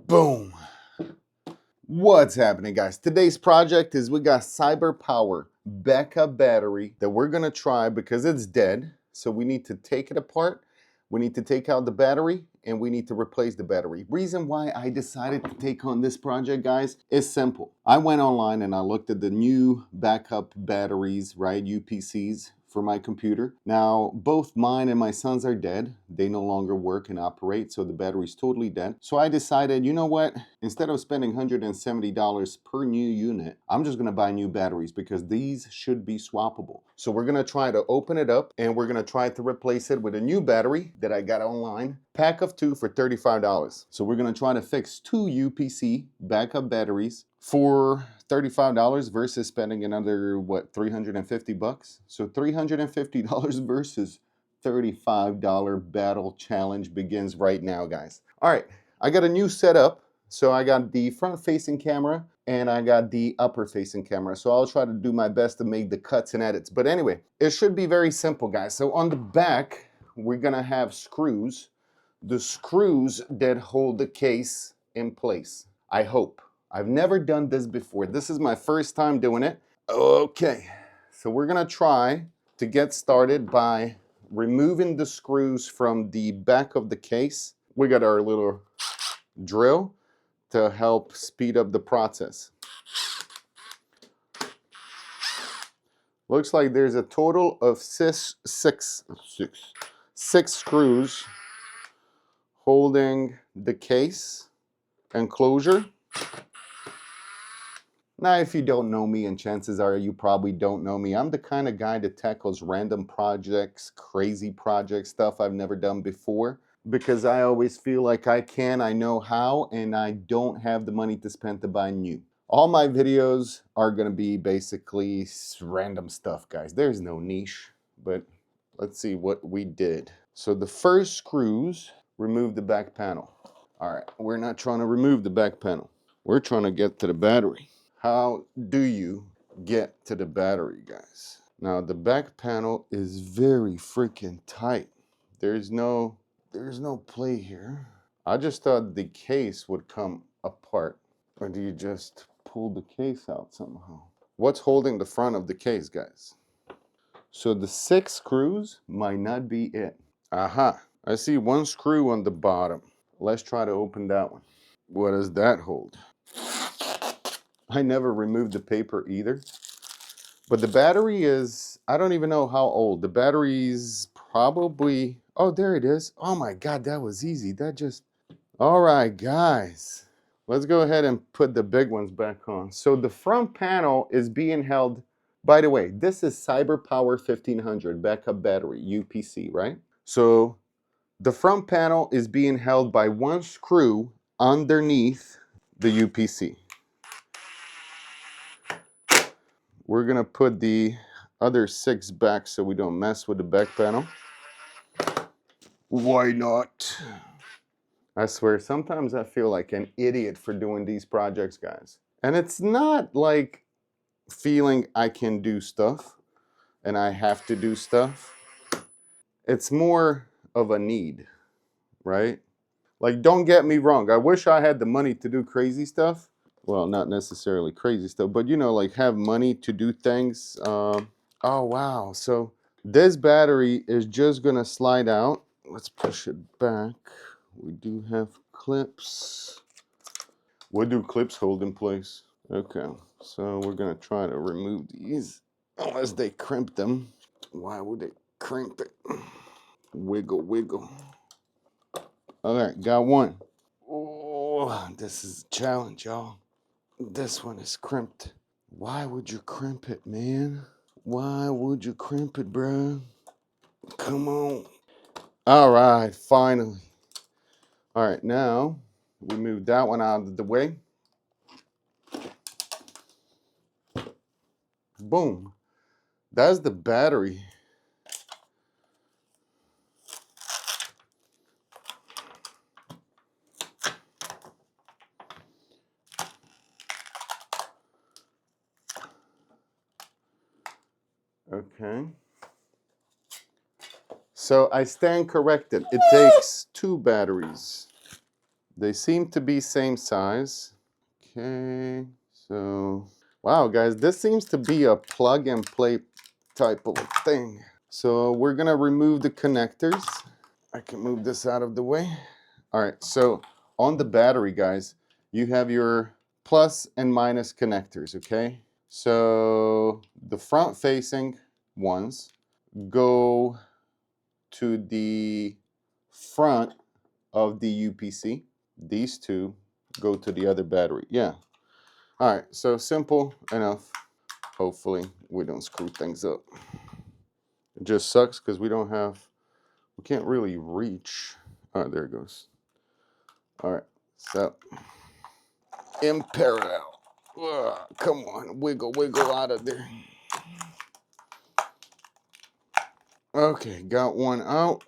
Boom. What's happening, guys? Today's project is we got CyberPower backup battery that we're gonna try because it's dead. So we need to take it apart. We need to take out the battery and we need to replace the battery. Reason why I decided to take on this project, guys, is simple. I went online and I looked at the new backup batteries, right? UPCs for my computer. Now, both mine and my son's are dead. They no longer work and operate, so the battery's totally dead. So I decided, you know what? Instead of spending $170 per new unit, I'm just gonna buy new batteries because these should be swappable. So we're gonna try to open it up and we're gonna try to replace it with a new battery that I got online. Pack of 2 for $35. So we're gonna try to fix 2 UPC backup batteries for $35 versus spending another, what, 350 bucks? So $350 versus $35 battle challenge begins right now, guys. All right, I got a new setup. So I got the front facing camera and I got the upper facing camera. So I'll try to do my best to make the cuts and edits. But anyway, it should be very simple, guys. So on the back, we're gonna have screws. The screws that hold the case in place, I hope. I've never done this before. This is my first time doing it. Okay, so we're gonna try to get started by removing the screws from the back of the case. We got our little drill to help speed up the process. Looks like there's a total of six screws holding the case enclosure. Now, if you don't know me, and chances are you probably don't know me, I'm the kind of guy that tackles random projects, crazy project stuff I've never done before, because I always feel like I know how, and I don't have the money to spend to buy new. All my videos are going to be basically random stuff, guys. There's no niche, but let's see what we did. So the first screws remove the back panel. All right, we're not trying to remove the back panel. We're trying to get to the battery. How do you get to the battery, guys? Now, the back panel is very freaking tight. There's no play here. I just thought the case would come apart. Or do you just pull the case out somehow? What's holding the front of the case, guys? So the 6 screws might not be it. Aha, I see one screw on the bottom. Let's try to open that one. What does that hold? I never removed the paper either. But the battery is, I don't even know how old. The battery's probably, oh, there it is. Oh my God, that was easy. All right, guys. Let's go ahead and put the big ones back on. So the front panel is being held, by the way, this is CyberPower 1500 backup battery, UPC, right? So the front panel is being held by one screw underneath the UPC. We're gonna put the other 6 back so we don't mess with the back panel. Why not? I swear, sometimes I feel like an idiot for doing these projects, guys. And it's not like feeling I can do stuff and I have to do stuff. It's more of a need, right? Like, don't get me wrong. I wish I had the money to do crazy stuff. Well, not necessarily crazy stuff, but you know, like have money to do things. Oh, wow. So this battery is just gonna slide out. Let's push it back. We do have clips. What do clips hold in place? Okay, so we're gonna try to remove these unless they crimp them. Why would they crimp it? Wiggle, wiggle. All right, got one. Oh, this is a challenge, y'all. This one is crimped. Why would you crimp it, man? Why would you crimp it, bro? Come on. All right, finally. All right, now we move that one out of the way. Boom. That's the battery. Okay. So I stand corrected. It takes 2 batteries. They seem to be same size. Okay, so, wow, guys, this seems to be a plug and play type of thing. So we're gonna remove the connectors. I can move this out of the way. All right, so on the battery, guys, you have your plus and minus connectors, okay? So the front facing ones go to the front of the UPC. These two go to the other battery. Yeah. All right, so simple enough. Hopefully we don't screw things up. It just sucks because we can't really reach. All right, there it goes. All right, so in parallel. Ugh, come on, wiggle, wiggle out of there. Okay, got one out.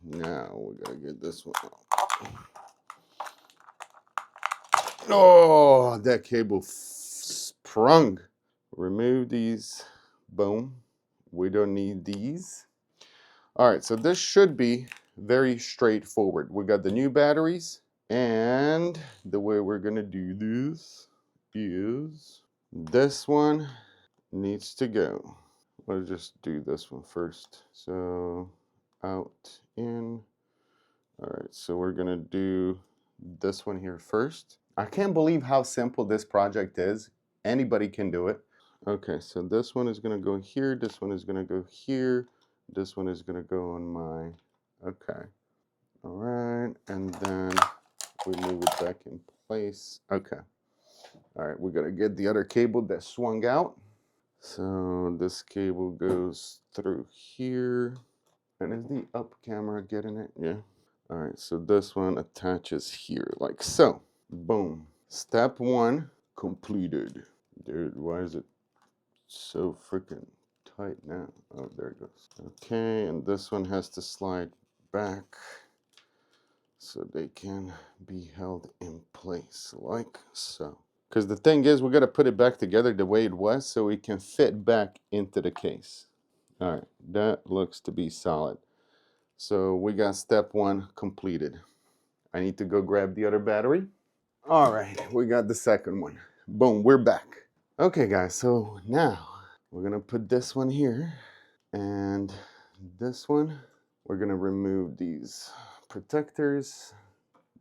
Now we gotta get this one out. Oh, that cable sprung. Remove these. Boom. We don't need these. All right, so this should be very straightforward. We got the new batteries, and the way we're gonna do this is this one needs to go. Let's just do this one first. So out, in. All right, so we're gonna do this one here first. I can't believe how simple this project is. Anybody can do it. Okay, so this one is gonna go here, this one is gonna go here, this one is gonna go on my, okay. All right, and then we move it back in place. Okay. All right, we gotta get the other cable that swung out. So this cable goes through here. And is the up camera getting it? Yeah. All right, so this one attaches here like so. Boom. Step one completed. Dude, why is it so freaking tight now? Oh, there it goes. Okay, and this one has to slide back so they can be held in place like so. Because the thing is, we got to put it back together the way it was so it can fit back into the case. All right, that looks to be solid. So we got step one completed. I need to go grab the other battery. All right, we got the second one. Boom, we're back. Okay, guys, so now we're gonna put this one here and this one. We're gonna remove these protectors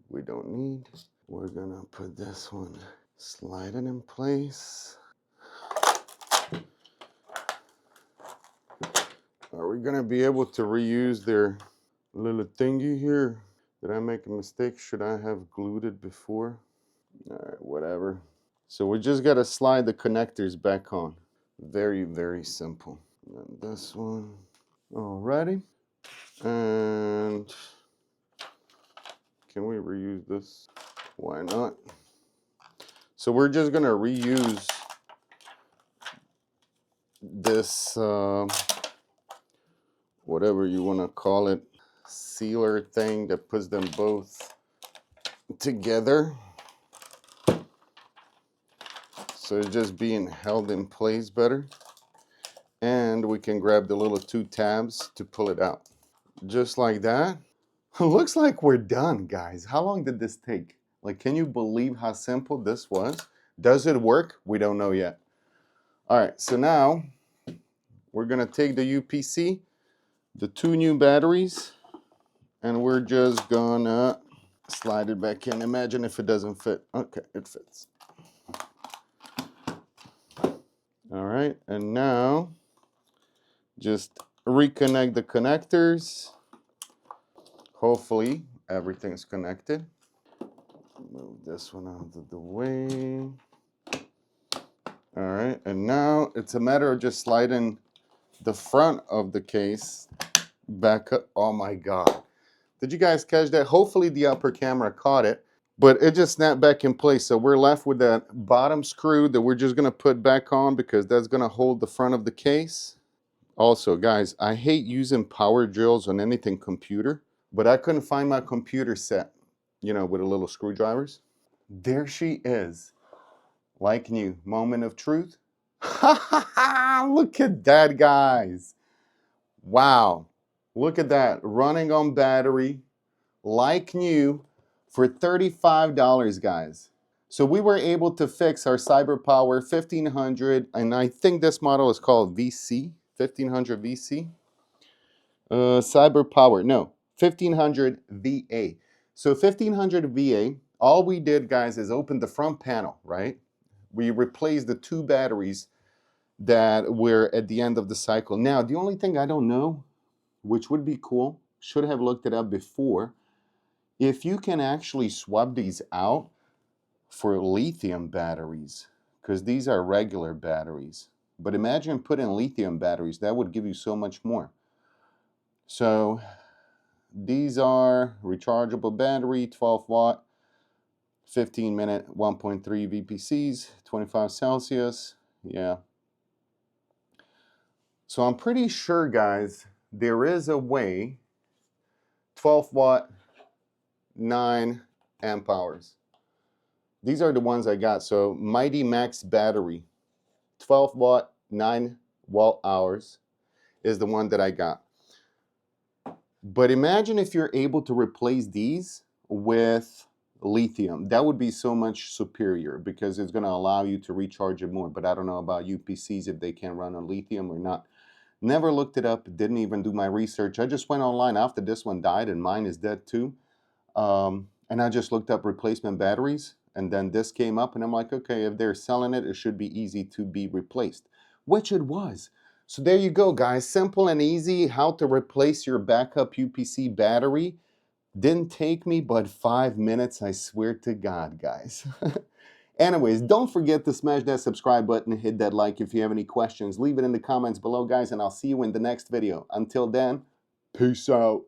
we don't need. We're gonna put this one, slide it in place. Are we gonna be able to reuse their little thingy here? Did I make a mistake? Should I have glued it before? All right, whatever. So we just gotta slide the connectors back on. Very, very simple. And this one. Alrighty. And can we reuse this? Why not? So we're just gonna reuse this, whatever you wanna call it, sealer thing that puts them both together. So it's just being held in place better. And we can grab the little two tabs to pull it out. Just like that. Looks like we're done, guys. How long did this take? Like, can you believe how simple this was? Does it work? We don't know yet. All right, so now we're gonna take the UPC, the two new batteries, and we're just gonna slide it back in. Imagine if it doesn't fit. Okay, it fits. All right, and now just reconnect the connectors. Hopefully everything's connected. Move this one out of the way. All right, and now it's a matter of just sliding the front of the case back up. Oh my God. Did you guys catch that? Hopefully the upper camera caught it, but it just snapped back in place. So we're left with that bottom screw that we're just gonna put back on because that's gonna hold the front of the case. Also, guys, I hate using power drills on anything computer, but I couldn't find my computer set, you know, with the little screwdrivers. There she is. Like new. Moment of truth. Look at that, guys. Wow. Look at that. Running on battery. Like new. for $35, guys. So we were able to fix our CyberPower 1500, and I think this model is called VC, 1500 VC. CyberPower, no, 1500 VA. So 1500 VA, all we did, guys, is open the front panel, right? We replaced the 2 batteries that were at the end of the cycle. Now, the only thing I don't know, which would be cool, should have looked it up before, if you can actually swap these out for lithium batteries, because these are regular batteries. But imagine putting lithium batteries, that would give you so much more. So these are rechargeable battery, 12 watt, 15 minute, 1.3 VPCs, 25 Celsius. Yeah. So I'm pretty sure, guys, there is a way, 12 watt, 9 amp hours. These are the ones I got. So Mighty Max battery, 12 watt, 9 watt hours is the one that I got. But imagine if you're able to replace these with lithium. That would be so much superior because it's going to allow you to recharge it more. But I don't know about UPCs if they can run on lithium or not. Never looked it up, didn't even do my research. I just went online after this one died, and mine is dead too. And I just looked up replacement batteries, and then this came up, and I'm like, okay, if they're selling it, it should be easy to be replaced, which it was. So there you go, guys. Simple and easy how to replace your backup UPC battery. Didn't take me but 5 minutes, I swear to God, guys. Anyways, don't forget to smash that subscribe button, hit that like. If you have any questions, leave it in the comments below, guys, and I'll see you in the next video. Until then, peace out.